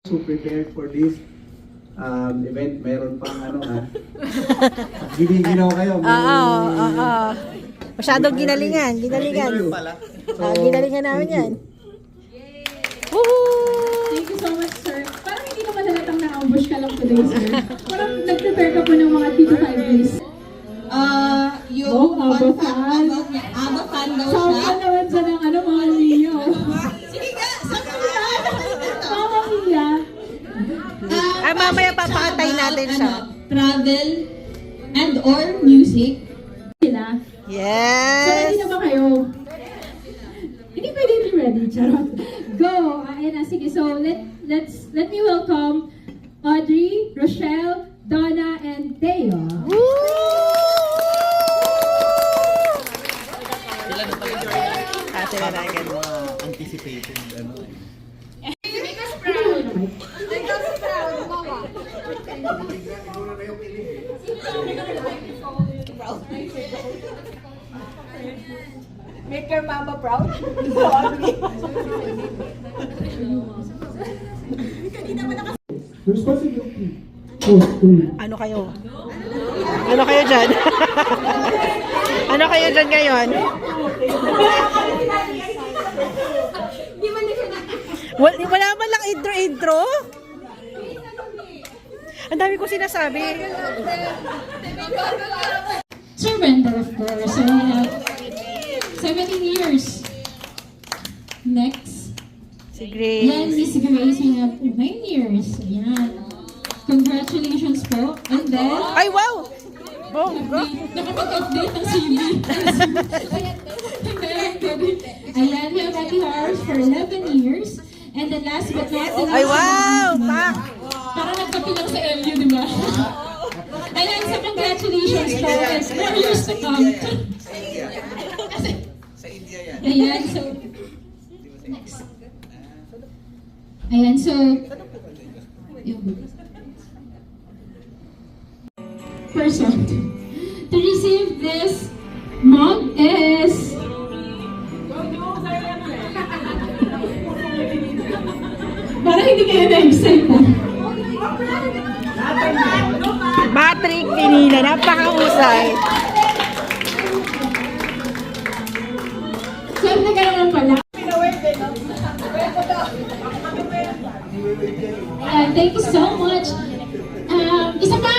So prepared for this event, mayroon pang ano ha. Giniginaw kayo. Oo. Masyadong ginalingan. Ginalingan namin yan. Woohoo! Thank you so much, sir. Parang hindi naman halatang na-ambush ka lang today, sir. Parang nag-prepare ka po ng mga 3 to 5 days. Yung ABBA fan daw Sabi siya. ka naman dyan ng mga Mia. Sige nga, sabi mo yan. Mama Mia. Ay, mamaya papakatay natin siya. Travel and or music. Sila. So, ready Yes! na ba kayo? Hindi pwede hindi ready, charot. Go! Ayan na, sige. So, let me welcome Audrey, Rochelle, Donna, and Theo. Ate na natin. Anticipated ano. Make your mama proud. Responsibility. Ano kayo? Ano kayo dyan? Ano kayo dyan ngayon? Wala man lang intro? Ang dami ko sinasabi. Surrender, of course. So, we have 17 years. Next. Si Yan, Grace. Miss Grace, we have 9 years. Yan. Congratulations po. And then, Ay, wow! Bongga! nakapag-update ng CV. Ayan, we have Ate Harsh for 11 years. And then last but not the least, Ay, wow! Pak! parang nagkapilang sa LU, di ba? Ayan, so congratulations po. And more years to come. Ayan, so, next. Ayan, so, person to receive this mug is parang hindi kayo na-excite na. Patrick Pinila, napakahusay. So, ka naman pala. Ayan, thank you so much. Isa pa,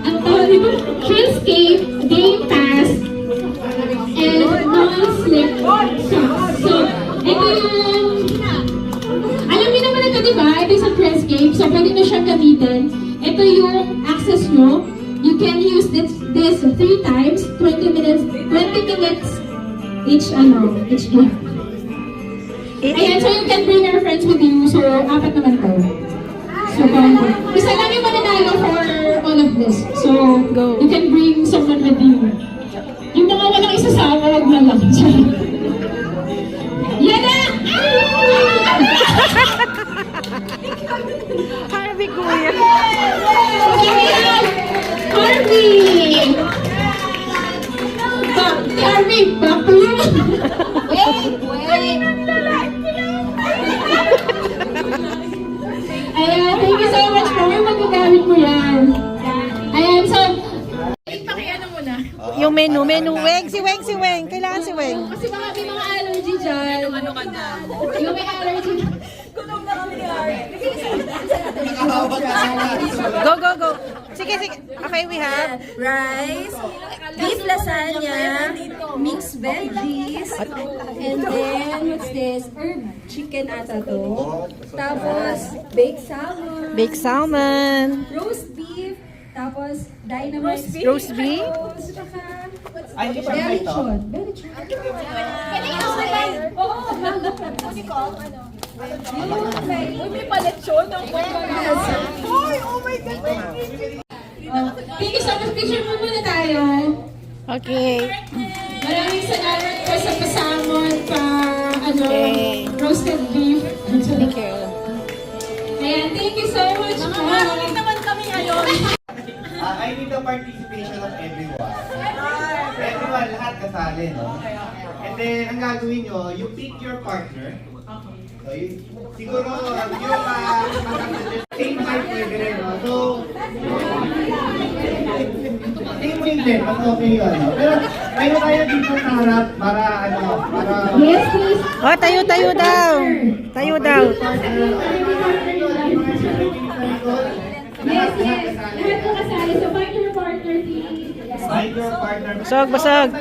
ang tawag dito, Hillscape, Game Pass, and non-slip socks. So, ito yung, alam niyo naman ito, di ba? Ito yung sa Hillscape, so pwede na siyang gamitin. Ito yung access nyo. You can use this 3 times, 20 minutes each gift. Ayan, so you can bring your friends with you. So, 4 naman to. So, isa lang yung mananalo for all of this. So, Go. you can bring someone with you. Yung mga walang isasama, wag na lang. Yan na! Harvey Kuya. Harvey! Harvey, back to you. Ayan, thank you so much po. Yung magagamit mo yan. Ayan, so... Pakiano mo na. Yung menu. Si Weng. Kailangan si Weng. Kasi may mga allergy dyan. Ano ka na? Yung may allergy. Gutom na kami ni Ari. Go. Sige. Okay, we have Rice, beef lasagna, mixed veggies, and then what's this? Herb chicken ata to. Tapos baked salmon, roast beef, tapos dynamite roast beef. belly chon. Thank you so much. Picture mo muna tayo. Okay. Maraming salamat po sa pasamon pa, Okay. roasted beef. Thank you. Ayan, thank you so much po. naman kami ngayon. I need the participation of everyone. Everyone, lahat kasali, no? And then, ang gagawin nyo, you pick your partner. So, siguro, yung same height pwede rin, no? So, same din, mas okay yun, no? Pero, tayo tayo dito sa harap para, para... Yes, please. Oh, tayo daw. Tayo daw. Yes, yes. Lahat po kasali. So, find your partner, please. Find your partner. Basag.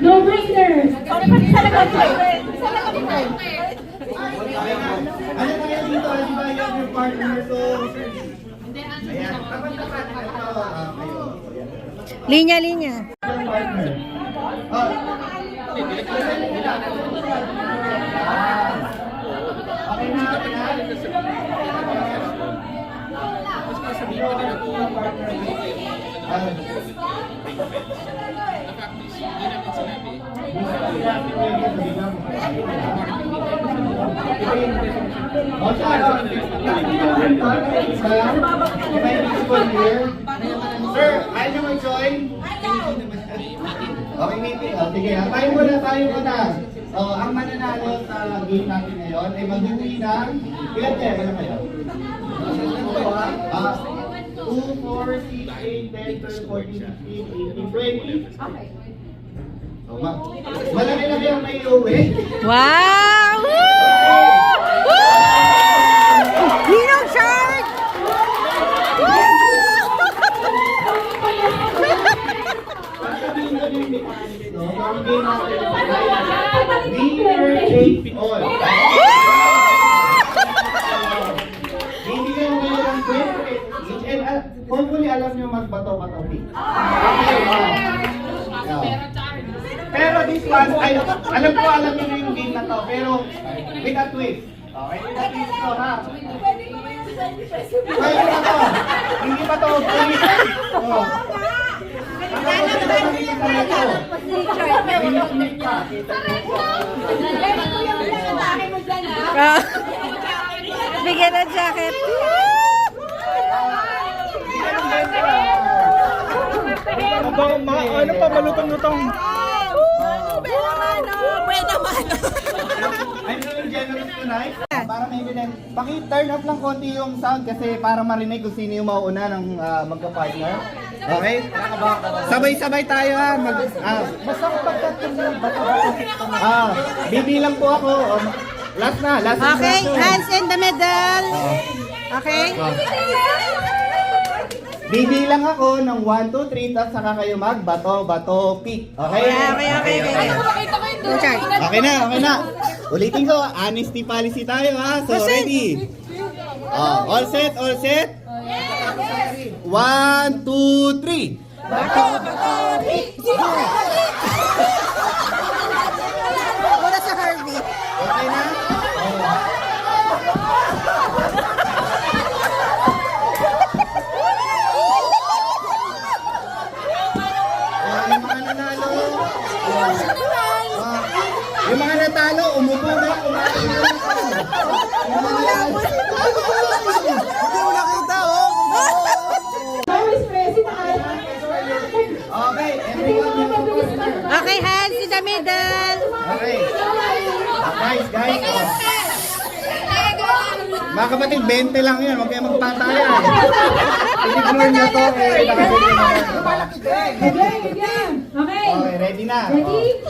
No brainer. Ano tayo dito? Ano ba yung partner? So, ayan. Tapat-tapat. Ito, kayo. Linya. Your partner. Oh. Okay na. Sir, ayaw nyo mag-join? Okay, meeting. Sige, tayo muna. Ang mananalo sa game natin ngayon ay mag-uwi ng... Ilan kayo? Wala kayo? 2, 4, 6, 8, 10, 12, 14, 15, 18, 20. Malaki na yung may uwi. Wow! Ninong Shark! Winner take all. Bibigyan mo kayo ng 20 and hopefully alam nyo magbato-bato pick. Pero this one, alam nyo na yung game na to, pero with a twist. Okay, with a twist to, ha? Pwede na to. Hindi pa to twist. Bigyan ng jacket. Ano pa malutong-lutong? I'm really generous tonight. Para may evidence. Paki-turn up lang konti yung sound kasi para marinig kung sino yung mauuna ng magka-partner. Okay? Sabay-sabay tayo ha. Basta bibilang po ako. Last na. Okay, hands in the middle. Okay? Bibilang ako ng 1, 2, 3, tapos saka kayo magbato, pick. Okay? Okay. Go, Shark. Okay na. Ulitin ko, honesty policy tayo ha. So, ready? All set? 1, 2, 3. Muna sa Harvey. Okay na? Yung mga nanalo. Yung mga natalo, umupo na. Hindi mo nakita, Always present. Okay, everyone yung partner. Okay, hands in the middle. Okay. Guys. Mga kapatid, 20 lang yan. Huwag kayo magpatayan. I-ignore nyo to. Okay. Okay, ready na. Ready?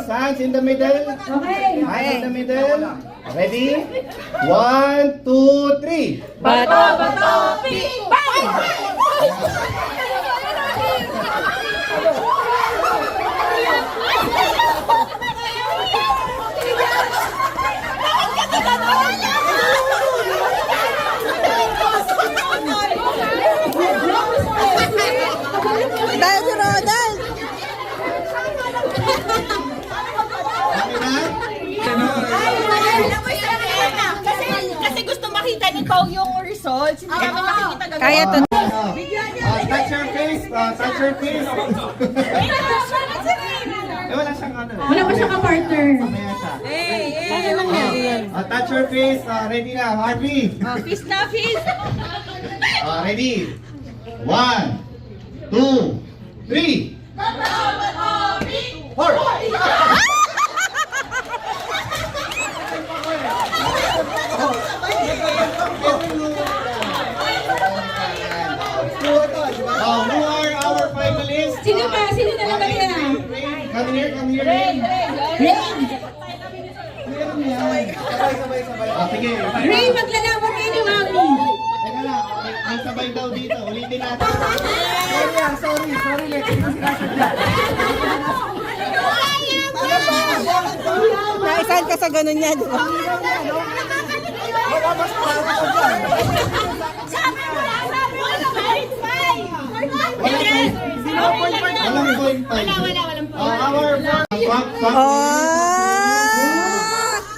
Hands in the middle. Okay. Hands in the middle. Ready? 1, 2, 3. Bato. Dahil si Rodal. Kasi gusto makita ni Pao yung results. Hindi kami makikita gano'n. Kaya to. Touch your face. Wala siyang ano. Wala pa siya ka-partner. Mamaya siya. Touch your face. Ready na, Harvey. Fist na, fist. Ready? 1, 2, 3. nasa ganun niya, di ba? Baka mas marami pa dyan. Walang point five. Our swak. Oh!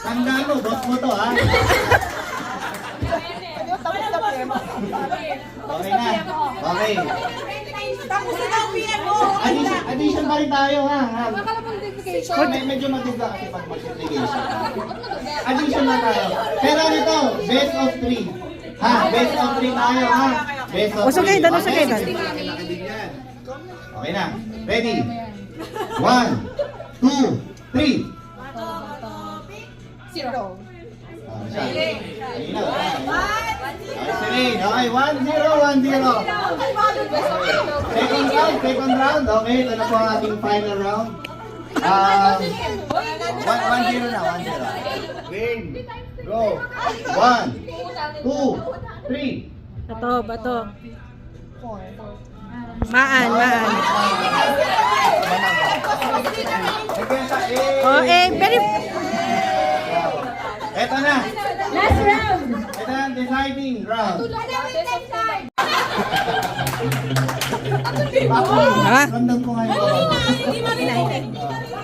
Tanda mo, boss mo to, ha? Okay na. Okay. Addition pa rin tayo, ha? Medyo matugla kasi pag multiplication. Addition na tayo. Pero ito, best of 3. Ha? Best of 3 tayo, ha? Best of 3. Usugidan. Okay na. Ready? 1, 2, 3. Zero. Okay, 1-0. Second round. Okay, ito na po ang ating final round. 1-0 na, 1-0. Game. Go. 1, 2, 3. Bato. Maan. Oh, very... Ito na. Last round. Ito na ang deciding round. Ha? Ramdam ko ngayon.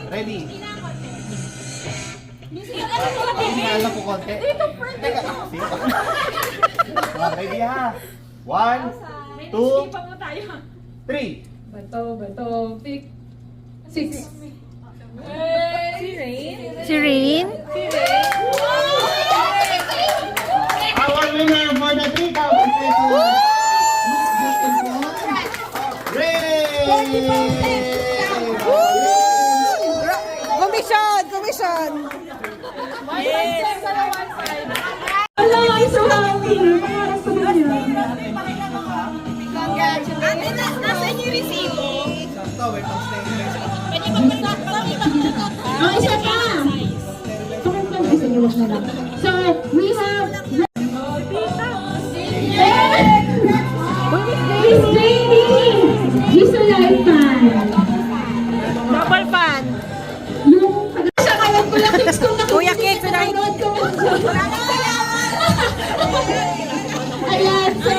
Ready? Hinala ko konti. Teka. Ready ha? 1, 2, 3. Bato, pick. 6. Si Rain? Our winner for the 3,000 pesos. Commission! Hello, I'm so happy. Para sa inyo. Nasaan yung resibo? Oh, isa pa. So, we have Miss Baby! She's a live fan. Double fan! Yung siya kayo ko lang fix kung Kuya Kik, nakapanood ko. Ayan, so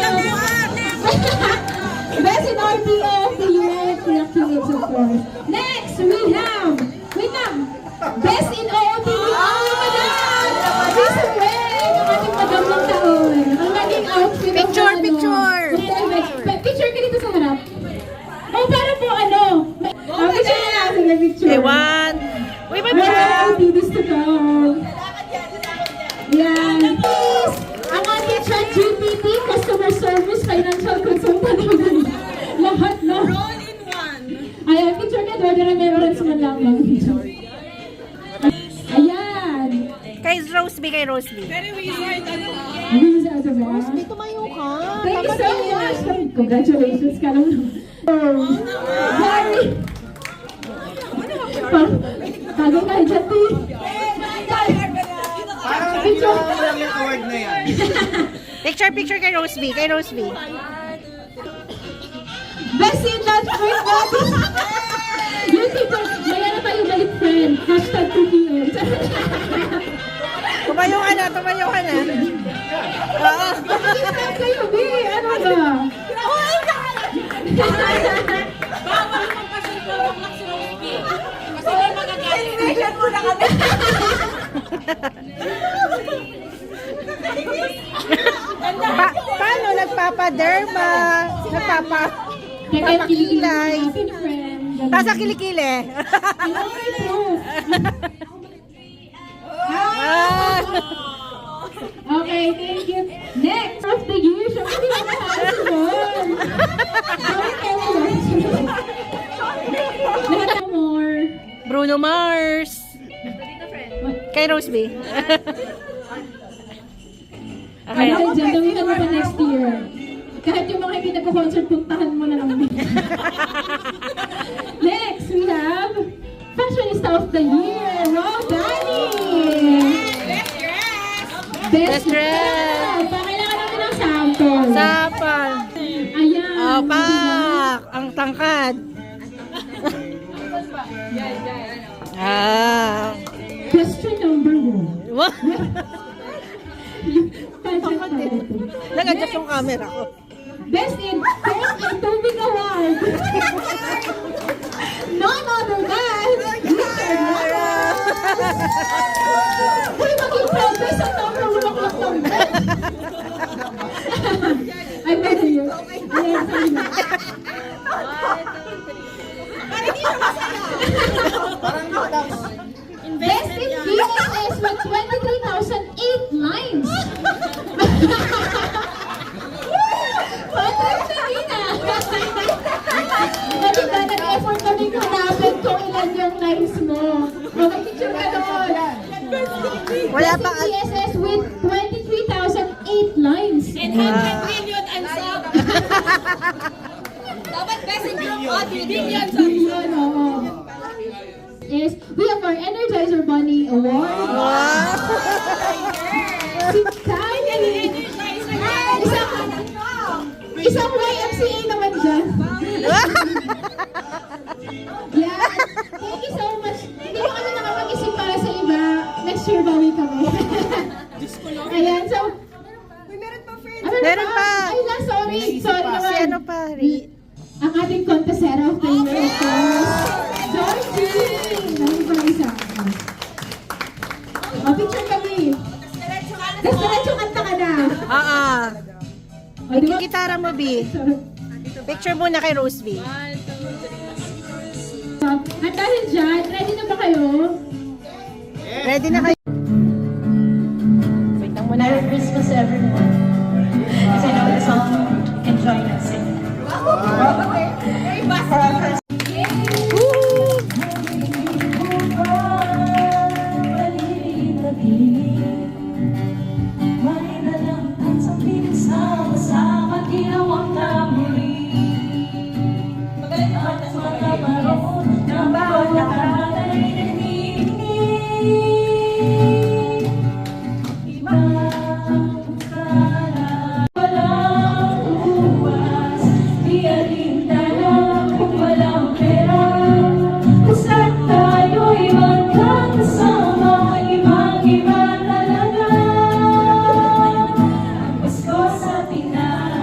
Best in RPO of the year, Kuya Kids, of course. Next, we have Best in OOTD. Oh, madam! This way, yung ating madam ng taon. Ang naging outfit. Picture. Picture ka dito sa harap. Oh, para po ano? Picture na natin na picture. Okay, 1. Uy, may picture! Wow, this to come. Yan. Please, ang ating ChatGPT, customer service, financial consultant, lahat na. All in one. Ayan, picture ka doon, remembrance man lang. Ayan. Kay Roseby. Very weird. Ayun sa ato ba? Tumayo ka. Thank you so much. Congratulations ka lang. Sorry. Bagay ka dyan, T. Parang ginawa ko lang yung award na yan. Picture kay Roseby. Best in that friend natin. Yung tipo, maya na tayo balik friend. Hashtag 2PM. Tumayo ka na. Oo. Stop kayo, B. Ano ba? Bawal magpasalubong ng si Rosie. Kasi may magagalit. Invitation mo na kami. Paano? Nagpapaderma. Nagpapakilay. Natin, friend. Tapos ang kilikili. Ah. Okay, thank you. Next of the year, siya hindi na nakasunod. Lahat more. Bruno Mars. Kay Roseby. Okay. Ano dyan, gamitan mo pa next year. Kahit yung mga hindi nagko-concert, puntahan mo na lang. Next, we have Fashionista of the Year, Wow, Danny! Best dress! Pakailangan namin ng sample. Sapal. Ayan. Pak! Ang tangkad. Question number Wow. 5,000. Nag-adjust yung camera ko. Best in Film and Tubig Award. None other than Uy, maging progress ang number 1 o'clock number. I bet you. Ayan, sorry na. Best in VSS with 23,008 lines. Patrick Salina. Maganda, nag-effort kami hanapin kung ilan yung lines mo. Mag-picture ka doon. Wala pa. VSS with 23,008 lines. And 100 million ang sub. Dapat best in group audio. Billions ang Yun, oo. Is we have our Energizer Bunny Award. Si Kylie. Isang YMCA naman dyan. Yeah. Thank you so much. Hindi mo kami nakapag-isip para sa iba. Next year bawi kami. Ayan, so... Meron pa. Ay lang, sorry. Sorry naman. Si ano pa? Ang ating contestera of the year, of course. Georgie! Ano ba isa? O, picture kami. Tapos diretso kanta ka na. O, di ba? Gitara mo, B. Picture muna kay Rose B. At dahil dyan, ready na ba kayo? Ready na kayo? Wait lang muna. Merry Christmas, everyone. As I know the song, you can join us in. May nalamtan sa pinsama-sama, ginawang namuli. At mga maroon na bawat nakalay na walang uwas, di alintana kung walang pera. Basta't tayo'y magkakasama, ibang-iba talaga ang Pasko sa Pinas.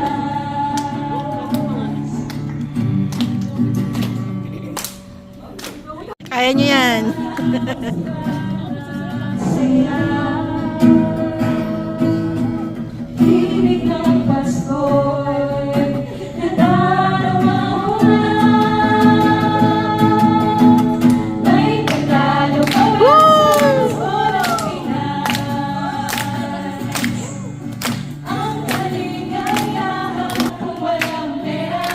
Kaya niyo yan. Ibig ng Pasko'y nadarama ko na. May pagkalo pa ba sa Pasko ng Pinas? Ang kaligayahan kung walang pera.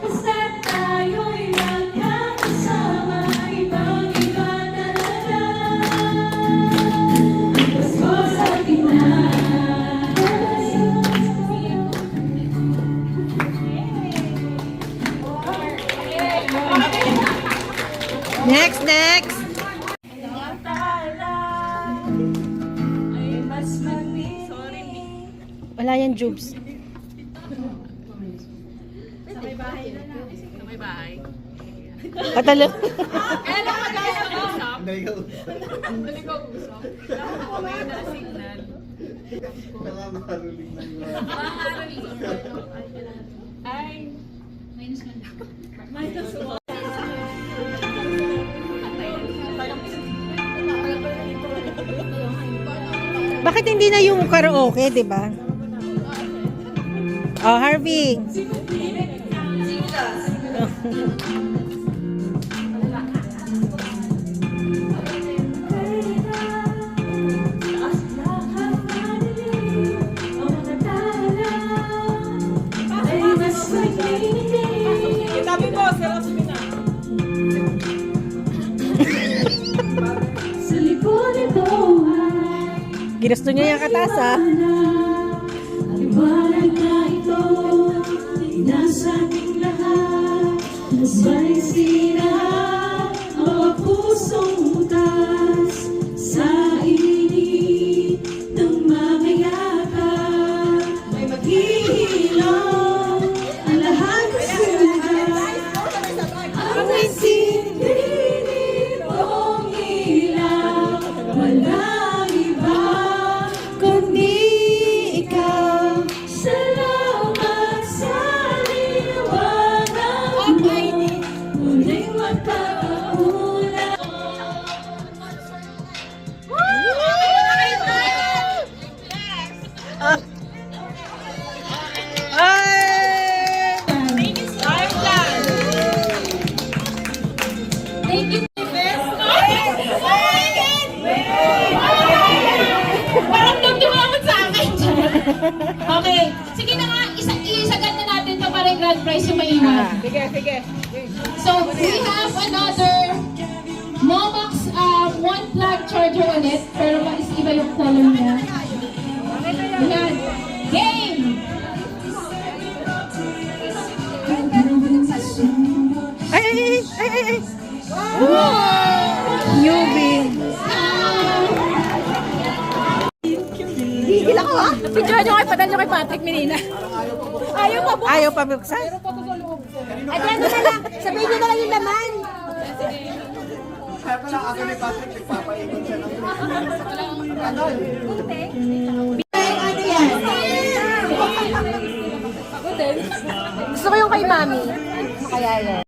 Basta't tayo'y magkakasama, ibang-iba talaga ang Pasko sa Pinas. Next, next. Wala yan, Jubes. Patalo. Dali ka usap. Nakamahaluling na yun. Bakit hindi na yung karaoke, di ba? Oh, Harvey. Sabi ko, sarap na. Sa likod ito Ginusto niya yung katas, ha? liwanag na ito, nasa ating lahat. Nasbay sinahan ang mga pusong butas sa init ng mga yakap. May maghihilom ang lahat ng sugat. Ang nagsindi mong ilaw, wala Okay. Sige na nga, isagad na natin ito para yung grand prize yung maiwan. Sige, sige. So, we have another Momax one plug charger ulit. Pero mas iba yung color niya. Ayan. Game! Ay. Newbie. Gigil ako ha. Picture nyo kay Padal kay Patrick Menina. Ayaw pa po. Ayaw pa buksan? At ano na lang, sabihin nyo na lang yung laman. Kaya pala ako ni Patrick, nagpapaikot siya ng Gusto ko yung kay Mami. Kaya yan.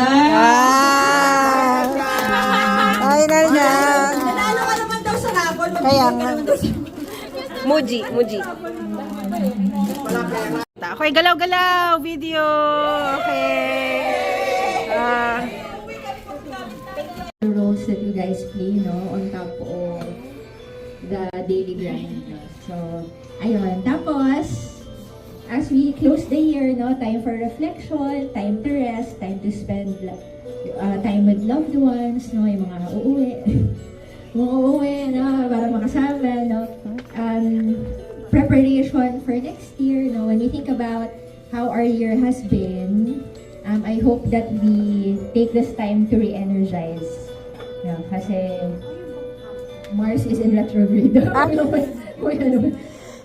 Ah! Final na. Nanalo ka naman daw sa rabon. Kaya nga. Muji. Okay, galaw-galaw. Video. Okay. The roles that you guys play, no, on top of the daily grind. No? So, ayun. Tapos, as we close the year, no, time for reflection, time to rest, time to spend time with loved ones, no, yung mga uuwi. Mga uuwi, no, para makasama, no. Preparation for next year, no, when we think about how our year has been, I hope that we take this time to re-energize. Yeah, kasi Mars is in retrograde.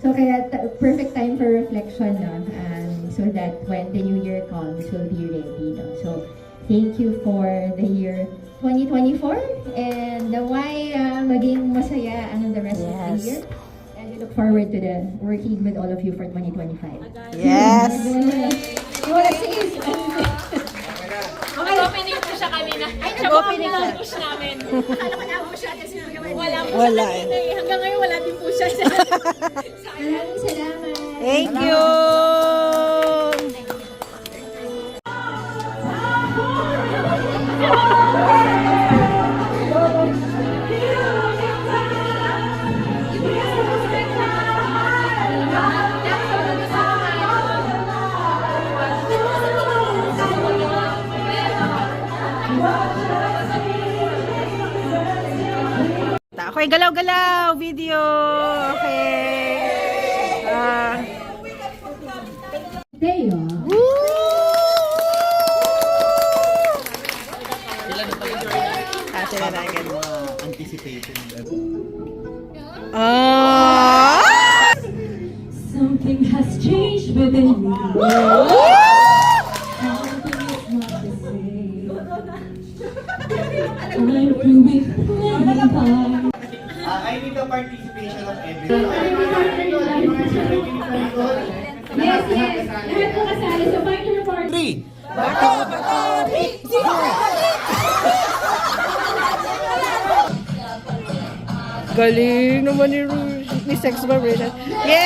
So kaya perfect time for reflection, no? So that when the new year comes, we'll be ready. No? So thank you for the year 2024 and why maging masaya ang the rest of the year. And we look forward to the working with all of you for 2025. Yes. You wanna say something? Okay, opening po siya kanina. Ay, Nag-opening siya. push namin. Wala eh. Hanggang ngayon wala din po siya. Maraming salamat. Thank you. Okay, galaw-galaw. Video. Okay. There you are. Sila na agad. anticipated. Something has changed within me. Something is not the same. I'm through with playing hard. I need the participation of everyone. Yes. Lahat po kasali. So, find your report. 3. Galing naman ni Sex Vibration. Yeah!